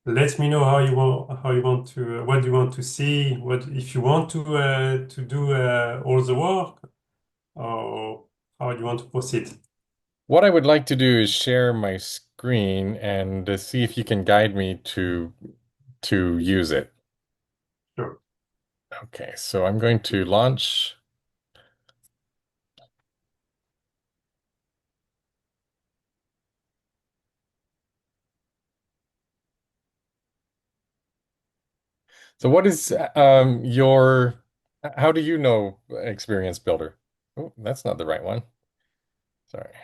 let me know how you want to what you want to see, what if you want to do all the work, or how you want to proceed. What I would like to do is share my screen and see if you can guide me to use it. Sure. Okay, so I'm going to launch. So what is your how do you know Experience Builder? Oh, that's not the right one. Sorry.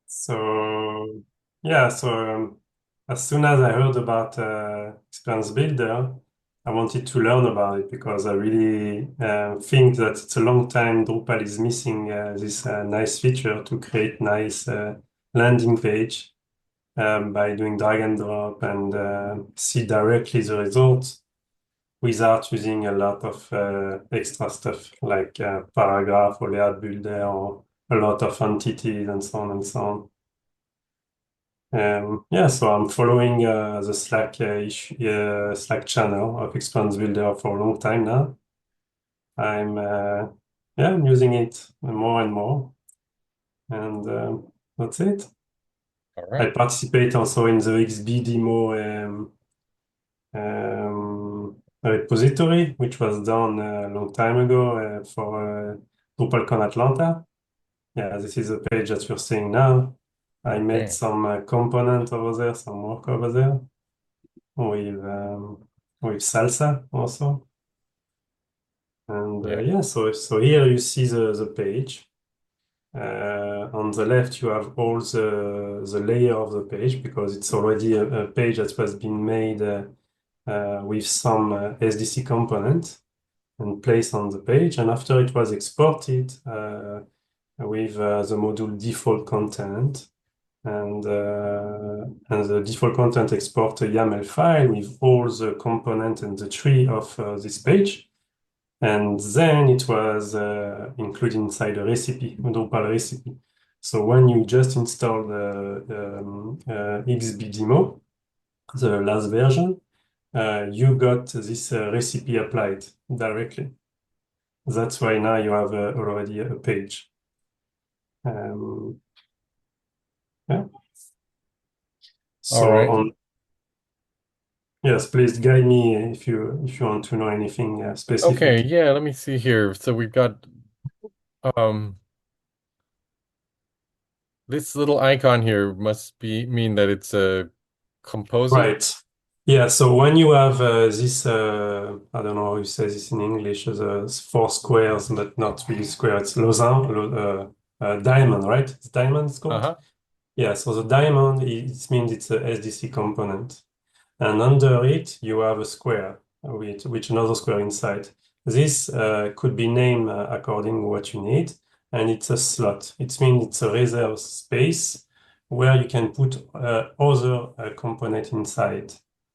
So yeah, as soon as I heard about Experience Builder, I wanted to learn about it because I really think that it's a long time Drupal is missing this nice feature to create nice landing page by doing drag and drop and see directly the results without using a lot of extra stuff like paragraph or layout builder or a lot of entities and so on and so on. Yeah, so I'm following the Slack channel of Experience Builder for a long time now. I'm yeah, I'm using it more and more, and that's it. All I right. participate also in the XB demo repository, which was done a long time ago for DrupalCon Atlanta. Yeah, this is the page that you're seeing now. I made Okay. some component over there, some work over there with salsa also. And Yeah. yeah, so here you see the page. On the left, you have all the layer of the page because it's already a page that was been made with some SDC component and placed on the page. And after it was exported with the module default content, and the default content export a YAML file with all the component and the tree of this page. And then it was included inside a recipe, a Drupal recipe. So when you just install the XB demo, the last version, you got this recipe applied directly. That's why now you have already a page. Um, yeah. All So right. on Yes, please guide me if you want to know anything Okay, specific. yeah, let me see here. So we've got um this little icon here must be mean that it's a composer. Right. Yeah, so when you have this, I don't know how you say this in English, the four squares, but not really square, it's diamond, right? It's diamond it's called? Uh-huh. Yeah, so the diamond, it means it's a SDC component. And under it, you have a square with another square inside. This could be named according to what you need, and it's a slot. It means it's a reserved space where you can put other component inside.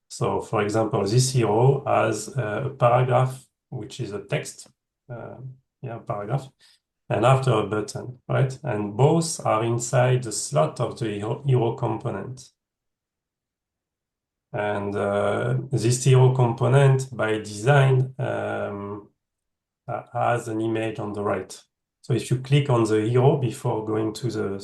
So, for example, this hero has a paragraph, which is a text, uh, yeah, paragraph, and after a button, right? And both are inside the slot of the hero component. And this hero component by design has an image on the right. So if you click on the hero before going to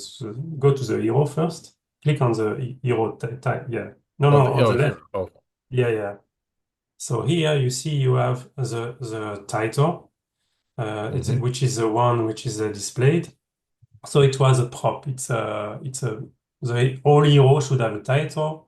go to the hero first, click on the hero type. Yeah. No, Oh, no, on the left. here. Oh, Yeah, yeah. So here you see you have the title, hmm. which is the one which is displayed. So it was a prop. The whole hero should have a title.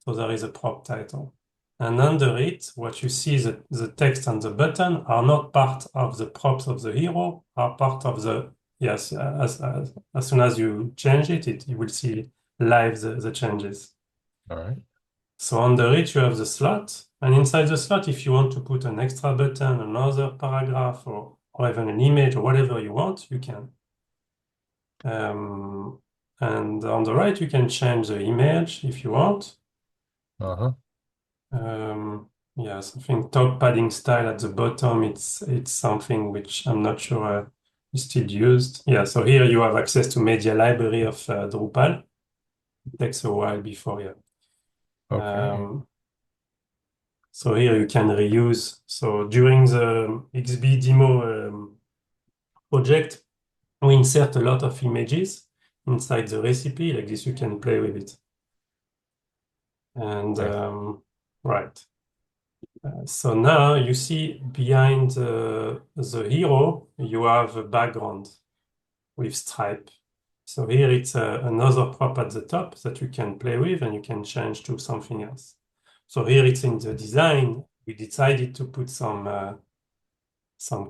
So there is a prop title. And under it, what you see, the text and the button are not part of the props of the hero, are part of yes, as soon as you change it, you will see live the changes. All right. So under it, you have the slot. And inside the slot, if you want to put an extra button, another paragraph, or even an image or whatever you want, you can. Um, and on the right, you can change the image if you want. Uh-huh. Yeah, something top padding style at the bottom. It's something which I'm not sure is still used. Yeah, so here you have access to media library of Drupal. It takes a while before, yeah. Okay. Um, so here you can reuse. So during the XB demo project, we insert a lot of images inside the recipe. Like this, you can play with it. And Nice. right. So now you see behind the hero, you have a background with stripe. So here it's another prop at the top that you can play with and you can change to something else. So here it's in the design. We decided to put some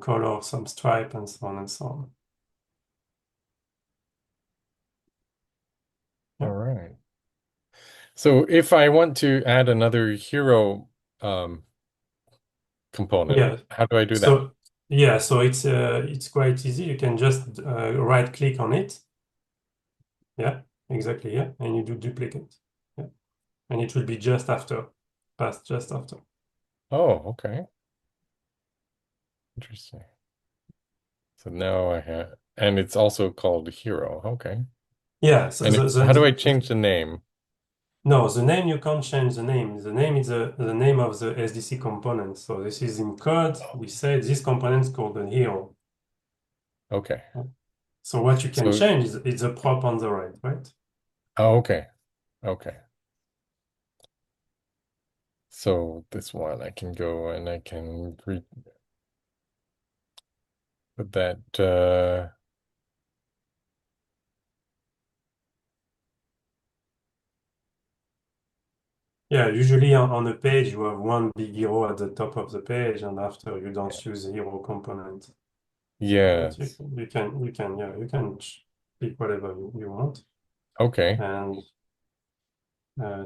color, some stripe, and so on and so on. All Yeah. right. So if I want to add another hero um, component, Yeah. how do I do that? So yeah, so it's quite easy. You can just right click on it. Yeah, exactly. Yeah, and you do duplicate. Yeah, and it will be just after, past just after. Oh, okay. Interesting. So now I have, and it's also called hero. Okay. Yeah. So And how do I change the name? no, the name you can't change the name. The name is the name of the SDC component. So this is in code. We say this component is called a hero. Okay. So what you can So, change is the prop on the right, right? oh, okay. Okay. So this one I can go and I can re put that Yeah, usually on a page you have one big hero at the top of the page, and after you don't use the hero component. But yes. you can pick whatever you want Okay. and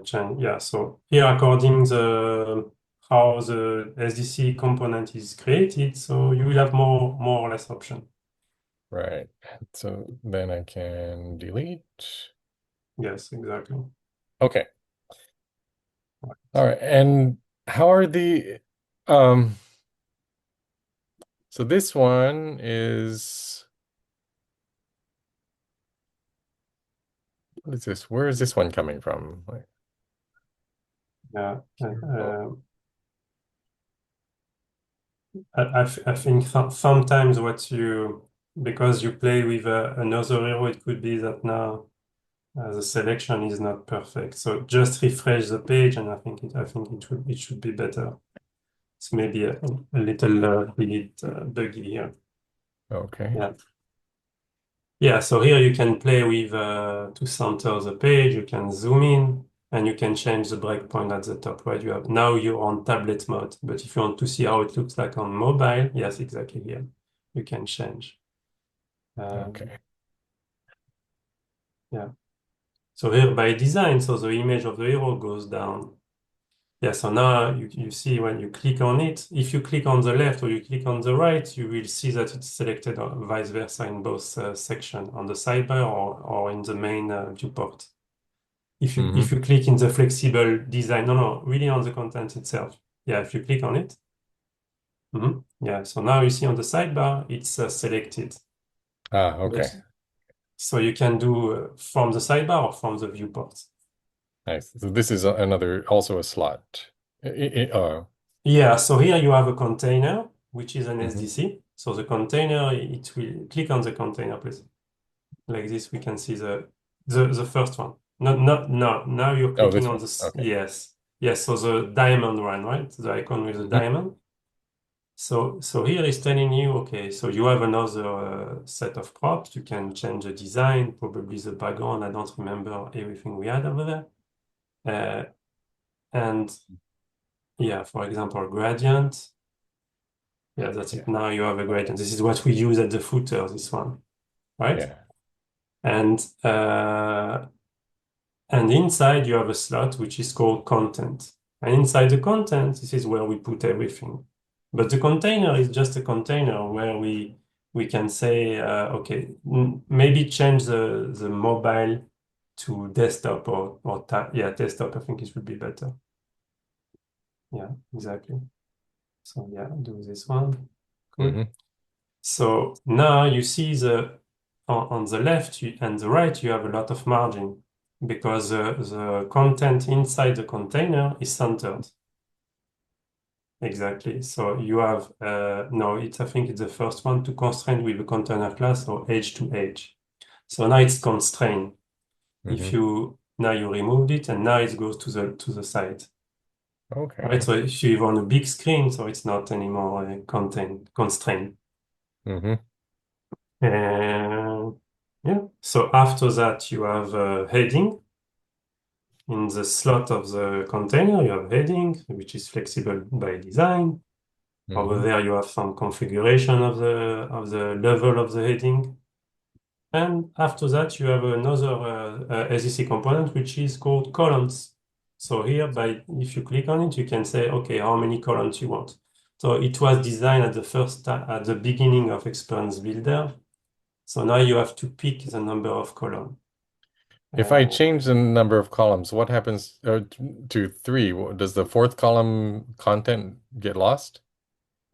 change. Yeah, so here according the how the SDC component is created, so you will have more or less option. Right. So then I can delete. Yes, exactly. Okay. Right. All right. And how are the um so this one is what is this? Where is this one coming from? Like Yeah. hero. I think sometimes what you because you play with another hero, it could be that now the selection is not perfect. So just refresh the page, and I think it should be better. It's maybe a little bit buggy here. Okay. Yeah. Yeah, so here you can play with to center the page, you can zoom in, and you can change the breakpoint at the top, right? You have now you're on tablet mode, but if you want to see how it looks like on mobile, yes, exactly here. You can change. Okay. Yeah. So here by design, so the image of the hero goes down. Yeah, so now you see when you click on it, if you click on the left or you click on the right, you will see that it's selected or vice versa in both sections, on the sidebar or in the main viewport. Mm-hmm. If you click in the flexible design, no, really on the content itself. Yeah, if you click on it, yeah. So now you see on the sidebar, it's selected. Ah, But okay. so you can do from the sidebar or from the viewport. Nice. So this is another also a slot. Yeah, so here you have a container, which is an Mhm. SDC. So the container, it will click on the container, please. Like this, we can see the first one. No. Now you're Oh, clicking this on one. this. Okay. Yes. Yes, so the diamond one, right? The icon with the Mhm. diamond. So here is telling you, okay, so you have another set of props. You can change the design, probably the background. I don't remember everything we had over there. And yeah, for example, gradient. Yeah, that's Yeah. it. Now you have a gradient. This is what we use at the footer, this one, right? Yeah. And uh, and inside you have a slot which is called content. And inside the content, this is where we put everything. But the container is just a container where we can say, okay, maybe change the mobile to desktop yeah, desktop. I think it would be better. Yeah, exactly. So yeah, do this one. Cool. Hmm. So now you see on the left and the right, you have a lot of margin. because the content inside the container is centered. Exactly. So you have, no, I think it's the first one to constrain with the container class or edge to edge. So now it's constrained. If Hmm. you, now you removed it and now it goes to the side. Right. Okay. So if you want a big screen, so it's not anymore constrained. Hmm. And yeah. So after that, you have a heading. In the slot of the container, you have heading, which is flexible by design. Over Hmm. there, you have some configuration of the level of the heading. And after that, you have another SEC component, which is called columns. So here, if you click on it, you can say, okay, how many columns you want. So it was designed at the beginning of Experience Builder. So now you have to pick the number of columns. If I Uh, change the number of columns, what happens to three? Does the fourth column content get lost?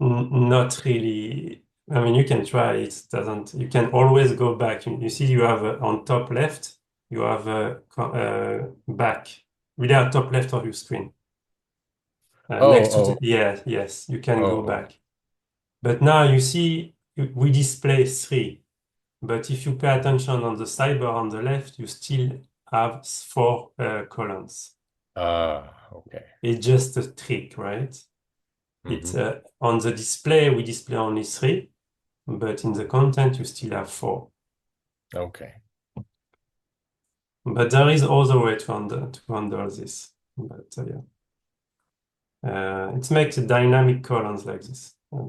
Not really. I mean, you can try. It doesn't. You can always go back. You see, you have on top left, you have back, without top left of your screen. Oh, Next to the, oh, yeah, yes, you can go oh. back. But now you see, we display three. But if you pay attention on the sidebar on the left, you still have four columns. Ah, okay. It's just a trick, right? It's Hmm. on the display, we display only three. But in the content, you still have four. Okay. But there is other way to handle this. But yeah, it makes dynamic columns like this. Yeah.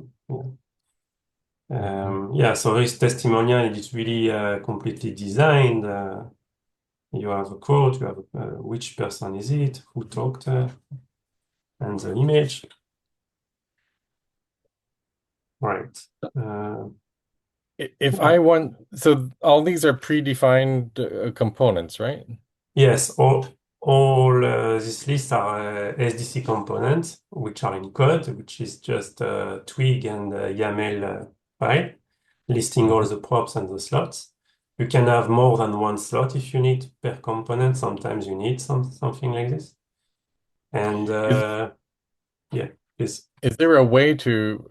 Hmm. Yeah, so this testimonial is really completely designed. You have a quote, you have which person is it, who talked, and the image. Right. Uh, If yeah. I want, so all these are predefined components, right? Yes, all these lists are SDC components, which are in code, which is just twig and YAML file, listing all Hmm. the props and the slots. You can have more than one slot if you need per component. Sometimes you need something like this. And Is yeah, please. is there a way to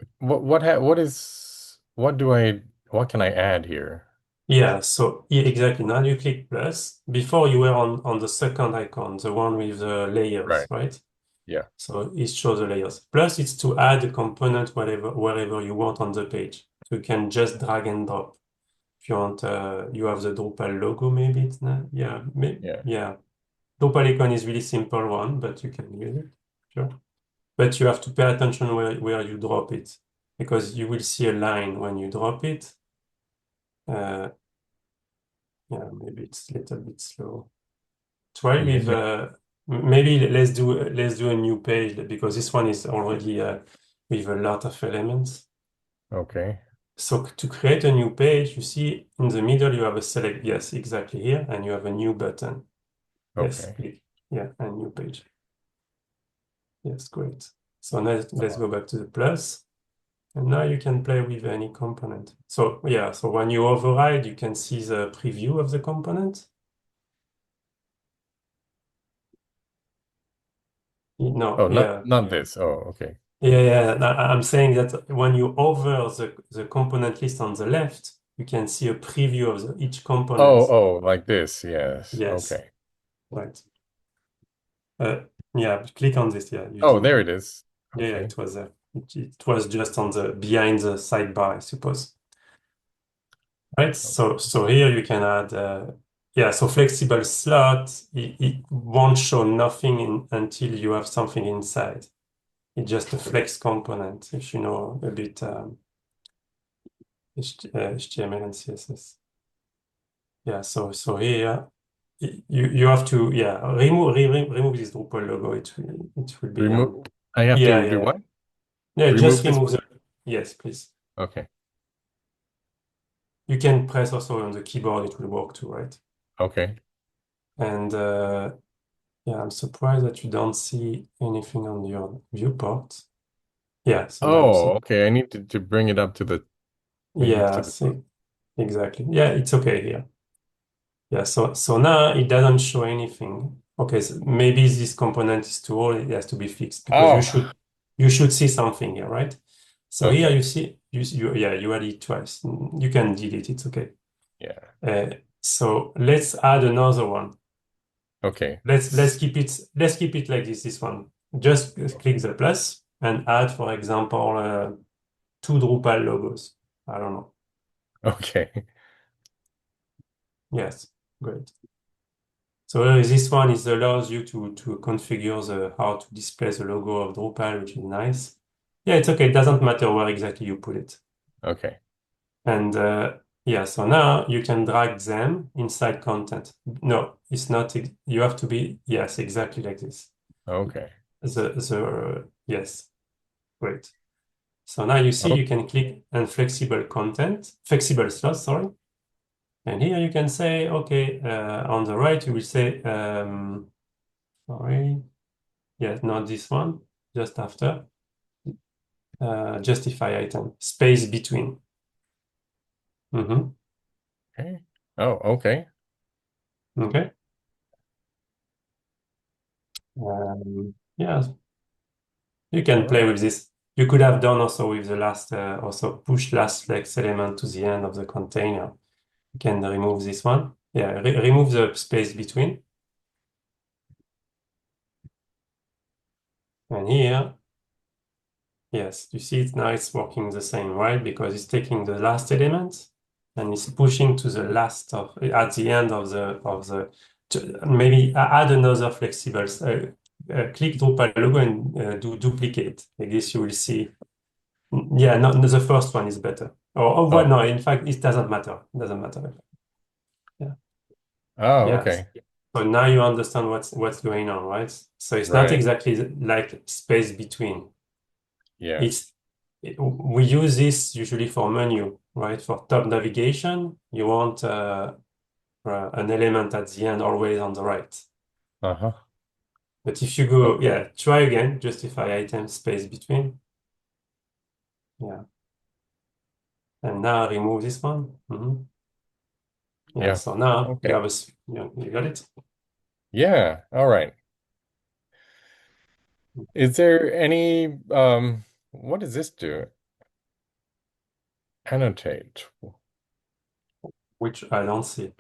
what can I add here? Yeah, so yeah, exactly. Now you click plus. Before you were on the second icon, the one with the layers, Right. right? Yeah. So it shows the layers. Plus, it's to add a component wherever you want on the page. So you can just drag and drop. If you want, you have the Drupal logo, maybe it's not. Yeah, Yeah. yeah. Drupal icon is really simple one, but you can use it. Sure. But you have to pay attention where you drop it, because you will see a line when you drop it. Uh, yeah, maybe it's a little bit slow. Try with Yeah. maybe let's do a new page because this one is already with a lot of elements. Okay. So to create a new page, you see in the middle you have a select, yes, exactly here, and you have a new button. Yes, Okay. click. Yeah, a new page. Yes, great. So now let's Oh. go back to the plus, and now you can play with any component. So yeah, so when you override, you can see the preview of the component. No, Oh, not yeah. not this. Oh, okay. Yeah, yeah. I'm saying that when you hover the component list on the left, you can see a preview of each Oh, component. oh, like this. Yes. Yes, Okay. right. Uh, yeah, click on this. Yeah, you Oh, there didn't. it is. Yeah, yeah, Okay. it was there. It was just on the behind the sidebar, I suppose. Right. So here you can add. Yeah. So flexible slot. It won't show nothing until you have something inside. It's just a flex component. If you know a bit HTML and CSS. Yeah, so here you have to, yeah, remove this Drupal logo. It will be Remove. I have yeah, to do yeah, what? yeah. Just Remove this remove one? the, yes, please. Okay. You can press also on the keyboard. It will work too, right? Okay. And yeah, I'm surprised that you don't see anything on your viewport. Yeah, so now you Oh, see. okay. I need to bring it up to the maybe Yeah, to the top. see exactly. Yeah, it's okay here. Yeah, so now it doesn't show anything. Okay, so maybe this component is too old, it has to be fixed because Oh, you should see something here, right? So here okay. you see yeah, you added it twice. You can delete it, okay. Yeah. So let's add another one. Okay. Let's keep it like this one. Just click the plus and add, for example, two Drupal logos. I don't know. Okay. Yes, great. So this one is allows you to configure the how to display the logo of Drupal, which is nice. Yeah, it's okay. It doesn't matter where exactly you put it. Okay. And yeah, so now you can drag them inside content. No, it's not. You have to be, yes, exactly like this. Okay. Yes, great. So now you see Oh, you can click on flexible slots, sorry. And here you can say, okay, on the right, you will say, sorry. Yes, not this one, just after. Justify item, space between. Mhm. okay. Oh, okay. Okay. Yeah, you All can play right. with this. You could have done also with the last, also push last flex element to the end of the container. You can remove this one. Yeah, remove the space between. And here, yes, you see it now it's working the same, right? Because it's taking the last element and it's pushing to the last of at the end of the maybe add another flexible click Drupal logo and do duplicate. Like this you will see. Yeah, no, no, the first one is better. Or well, Oh, no, in fact, it doesn't matter. It doesn't matter. Yeah. oh, Yes. okay. So now you understand what's going on, right? So it's not Right. exactly like space between. Yeah. It's we use this usually for menu, right? For top navigation, you want an element at the end always on the right. Uh-huh. But if you go, Okay. yeah, try again, justify item space between. Yeah. And now remove this one. Yeah, Yeah. so now you Okay. have you got it. Yeah. All right. Is there any what does this do? Annotate. Which I don't see.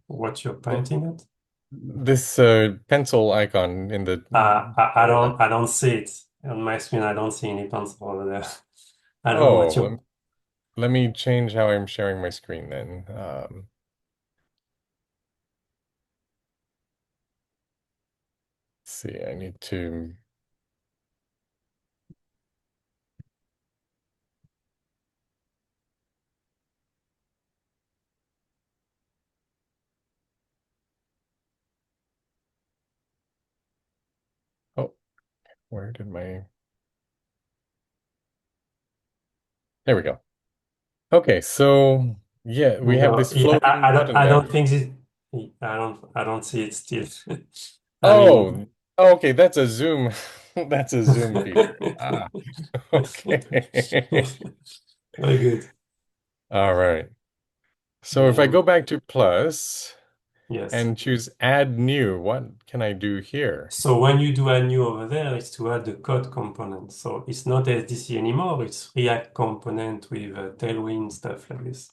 What you're Well, pointing at? this pencil icon in the area. I don't see it on my screen. I don't see any pencil over there. I don't know Oh, what you. let me change how I'm sharing my screen then. Let's see, I need to. Oh, where did my. There we go. Okay, so yeah, we have No, this yeah, floating button I now. don't think this. I don't see it still. I Oh, mean, okay, that's a zoom. That's a zoom feature. Ah, okay. very good. All right. So if I And go back to plus yes. and choose add new, what can I do here? So when you do a new over there, it's to add the code component. So it's not SDC anymore. It's React component with Tailwind stuff like this.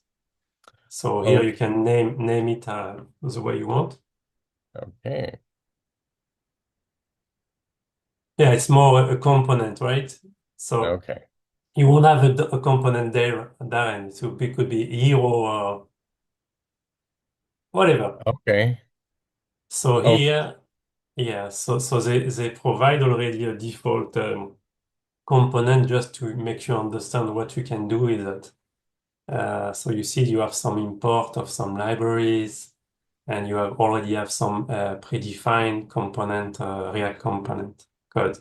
So here you Okay. can name it the way you want. Okay. Yeah, it's more a component, right? So Okay. you won't have a component there, and it could be hero or whatever. Okay. So Okay. here, yeah, so they provide already a default component just to make you understand what you can do with it. So you see you have some import of some libraries, and you already have some predefined component, React component code.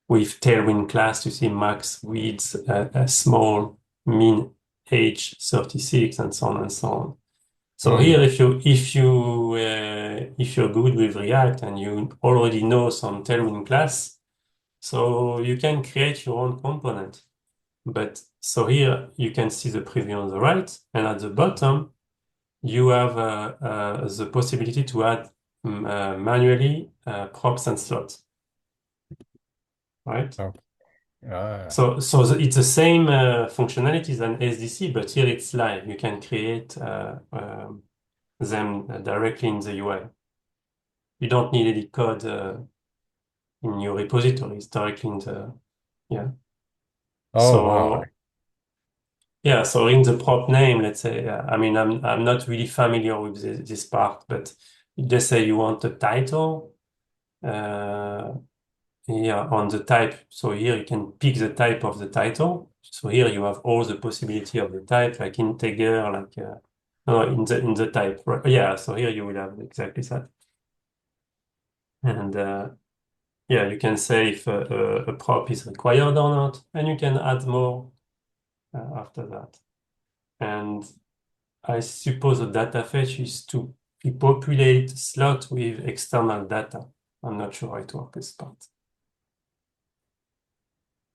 With Tailwind class, you see max width, small, min, age 36, and so on and so on. So here, Hmm. if you're good with React and you already know some Tailwind class, so you can create your own component. But so here you can see the preview on the right, and at the bottom you have the possibility to add manually props and slots, right? Okay. Ah. It's the same functionalities than SDC, but here it's live. You can create them directly in the UI. You don't need any code in your repository. It's directly in the yeah. Oh, wow. So yeah, so in the prop name, let's say, I mean, I'm not really familiar with this part, but just say you want a title. Uh, Here on the type. So here you can pick the type of the title. So here you have all the possibility of the type, like integer, like no, in the type. Right? Yeah. So here you will have exactly that. And yeah, you can say if a prop is required or not, and you can add more after that. And I suppose the data fetch is to populate slot with external data. I'm not sure how it works this part.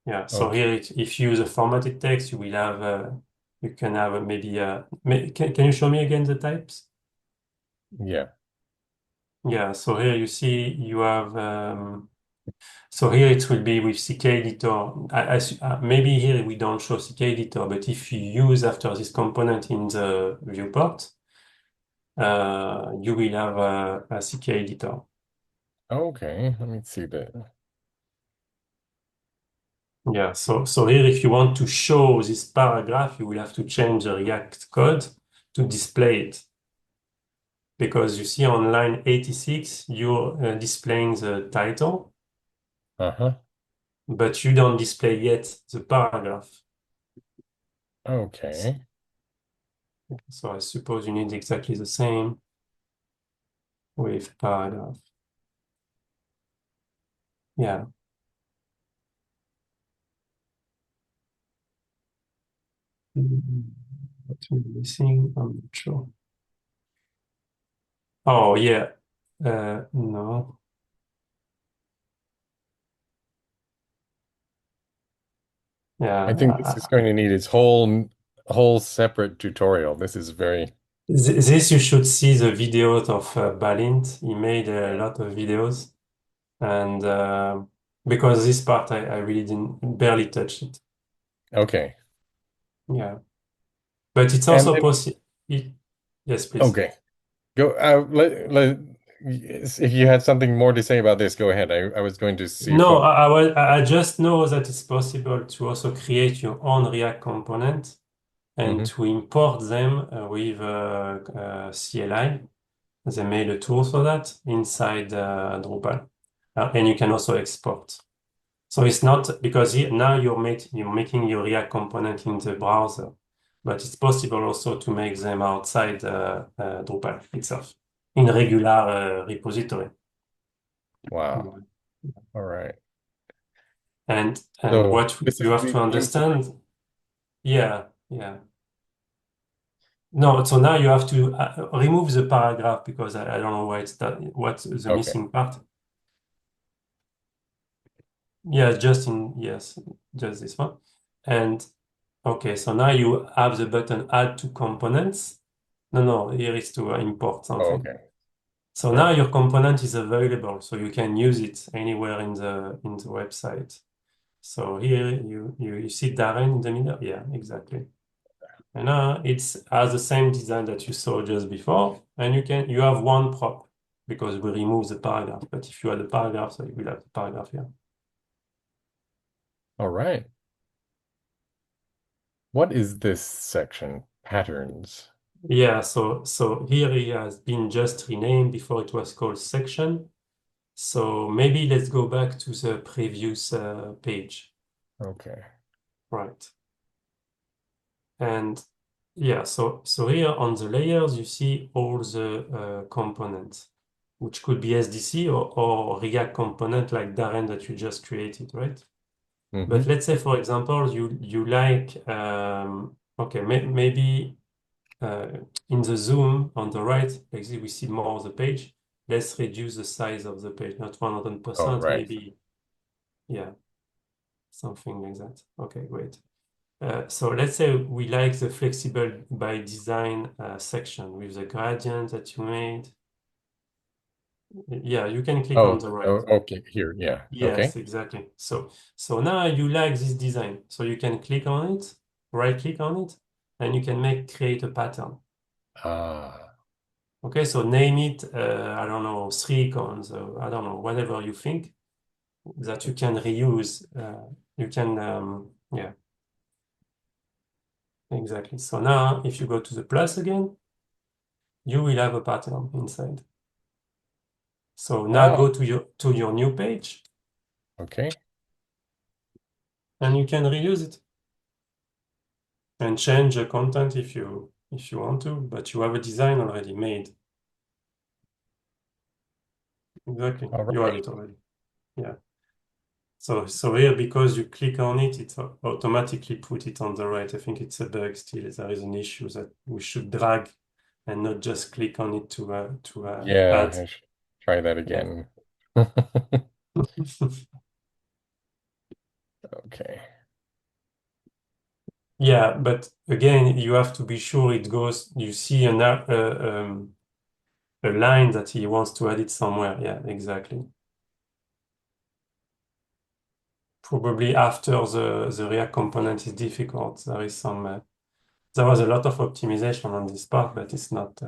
Yeah, so Okay. here if you use a formatted text, you will have you can have maybe can you show me again the types? Yeah. Yeah, so here you see you have so here it will be with CK editor. Maybe here we don't show CK editor, but if you use after this component in the viewport, you will have a CK editor. Okay. Let me see that. Yeah, so here if you want to show this paragraph, you will have to change the React code to display it. Because you see on line 86, you're displaying the title, Uh-huh. but you don't display yet the paragraph. Okay. So I suppose you need exactly the same with paragraph. Yeah. What am I missing? I'm not sure. Oh, yeah. No. I think this Yeah. is going to need its whole separate tutorial. This is very This you should see the videos of Balint. He made a lot of videos, and because this part I really didn't barely touch it. okay. Yeah. But it's And also then possible. Yes, please. okay. Go if you had something more to say about this, go ahead. I was going to see if No, I just know that it's possible to also create your own React component and hmm to import them with CLI. They made a tool for that inside Drupal, and you can also export. So it's not because now you're making your React component in the browser, but it's possible also to make them outside Drupal itself in regular repository. Wow. Mhm. All right. And So what this you is have the to import. understand, yeah, yeah. No, so now you have to remove the paragraph because I don't know why it's that what's the Okay. missing part. Yeah, just in yes, just this one. And okay, so now you have the button add to components. No, no, here is to import something. Okay. So now Perfect. your component is available, so you can use it anywhere in the website. So here you see Darren in the middle. Yeah, exactly. And it's has the same design that you saw just before, and you have one prop because we remove the paragraph. But if you add the paragraph, so you will have the paragraph here. All right. What is this section? Patterns. Yeah, so here it has been just renamed. Before it was called section. So maybe let's go back to the previous page, Okay. right? And yeah, so here on the layers you see all the components, which could be SDC or React component like Darren that you just created, right? hmm But let's say, for example, you like okay, maybe uh, in the zoom on the right, like this, we see more of the page. Let's reduce the size of the page, not Oh, 100%, right. maybe, yeah, something like that. Okay, great. So let's say we like the flexible by design section with the gradient that you made. Yeah, you can click on Oh, the right. oh, okay, here, yeah. Yes, Okay. exactly. So now you like this design. So you can click on it, right click on it, and you can create a pattern. Ah, Okay, so name it, I don't know, three icons, I don't know, whatever you think that you can reuse. You can, yeah, exactly. So now if you go to the plus again, you will have a pattern inside. So now oh, go to your new page okay. and you can reuse it and change the content if you want to, but you have a design already made. Exactly. All You have right. it already. Yeah. So here, because you click on it, it automatically put it on the right. I think it's a bug still. There is an issue that we should drag and not just click on it to Yeah, add. I should try that Yeah. again. Okay. Yeah, but again, you have to be sure it goes. You see a line that he wants to add it somewhere. Yeah, exactly. Probably after the React component is difficult. There was a lot of optimization on this part, but it's not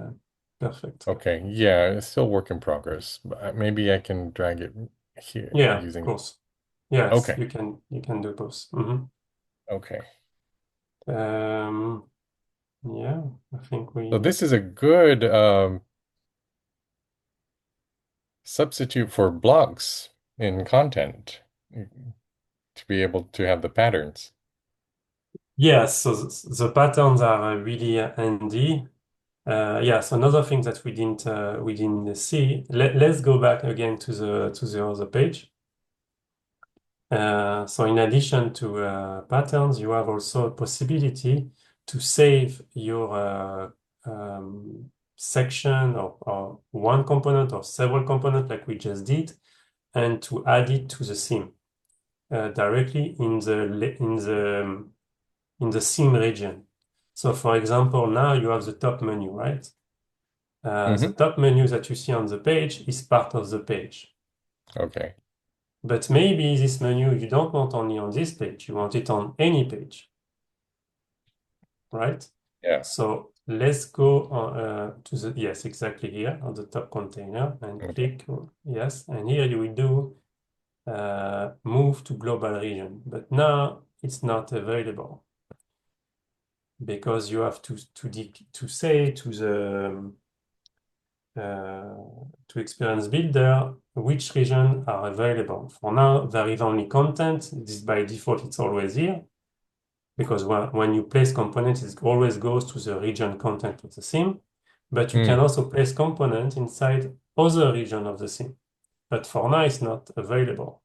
perfect. Okay. Yeah, it's still work in progress, but maybe I can drag it here Yeah, of using. course. Yes, Okay. you can do both. Mhm. Okay. Um, yeah, I think So we this is a good substitute for blocks in content to be able to have the patterns. yes. So the patterns are really handy. Yes, another thing that we didn't see. Let's go back again to the other page. So in addition to patterns, you have also a possibility to save your section or one component or several components like we just did, and to add it to the theme directly in the theme region. So for example, now you have the top menu, right? The Hmm. top menu that you see on the page is part of the page. Okay. But maybe this menu you don't want only on this page, you want it on any page, right? Yeah. So let's go yes, exactly here on the top container and Okay. click yes. And here you will do move to global region. But now it's not available because you have to say uh, to Experience Builder which region are available. For now, there is only content. This by default, it's always here because when you place components, it always goes to the region content of the theme. But you can Mm, also place components inside other region of the theme. But for now, it's not available.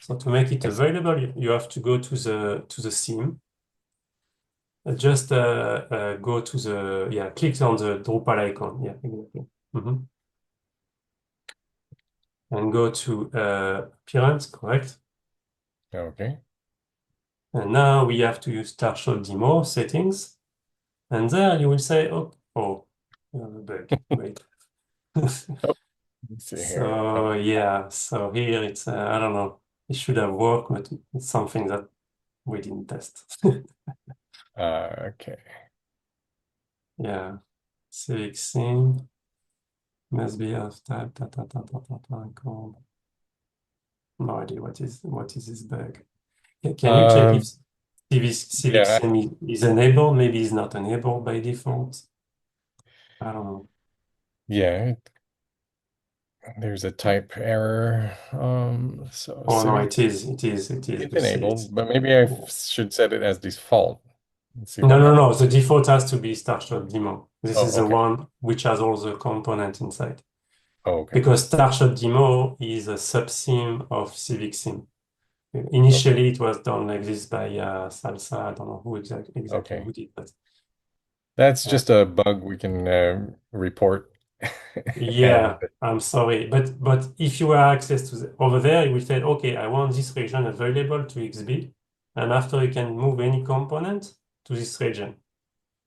So to make it I see. available, you have to go to the theme. Just go to click on the Drupal icon. Yeah, exactly. Mhm. And go to appearance, correct? Okay. And now we have to use partial demo settings. And there you will say, oh, you have a bug. Wait. Oh, let's see here. So yeah, so here it's, I don't know, it should have worked, but it's something that we didn't test. Okay. Yeah, civic sim must be of type, called. No idea what is this bug. Can you check if Um, civic yeah, sim is enabled? Maybe it's not enabled by default. I don't know. yeah, there's a type error. So Oh no, civic, it is. it's You see it. enabled, but maybe I should set it as default. Let's see No, what no, no. happens. The default has to be Starshot Demo. This is Oh, the okay. one which has all the components inside. Oh, okay. Because Starshot Demo is a subsim of Civic Sim. Okay. Initially, it was done like this by Salsa. I don't know who exactly Okay. who did that. That's Uh, just a bug we can report. And yeah, I'm sorry, but if you have access to over there, you will say, okay, I want this region available to XB. And after you can move any component to this region.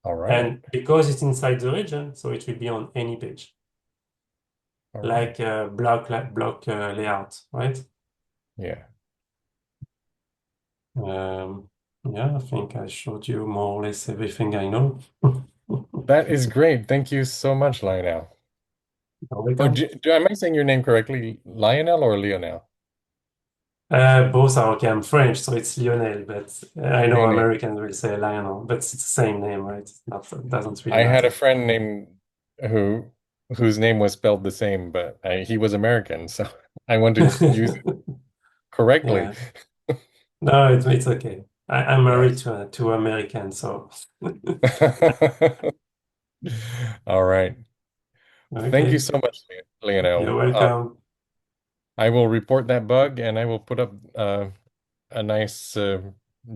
All right. And because it's inside the region, so it will be on any page, All right. like block layout, right? Yeah. Um, yeah, I think I showed you more or less everything I know. That is great. Thank you so much, Lionel. You're Or welcome. am I saying your name correctly? Lionel or Lionel? Both are okay. I'm French, so it's Lionel, but I know Lionel. Americans will say Lionel, but it's the same name, right? It's not, it doesn't really I had a matter. friend named who whose name was spelled the same, but he was American, so I want to use it correctly. Yeah. No, it's okay. I'm married Yes. to American, so All right. Thank you okay. so much, You're Lionel. welcome. I will report that bug and I will put up a nice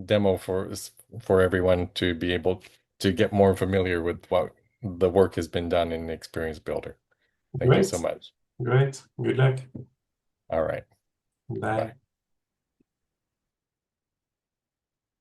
demo for everyone to be able to get more familiar with what the work has been done in Experience Builder. Thank you so Great. much. Great. Good luck. All right. Bye. Bye.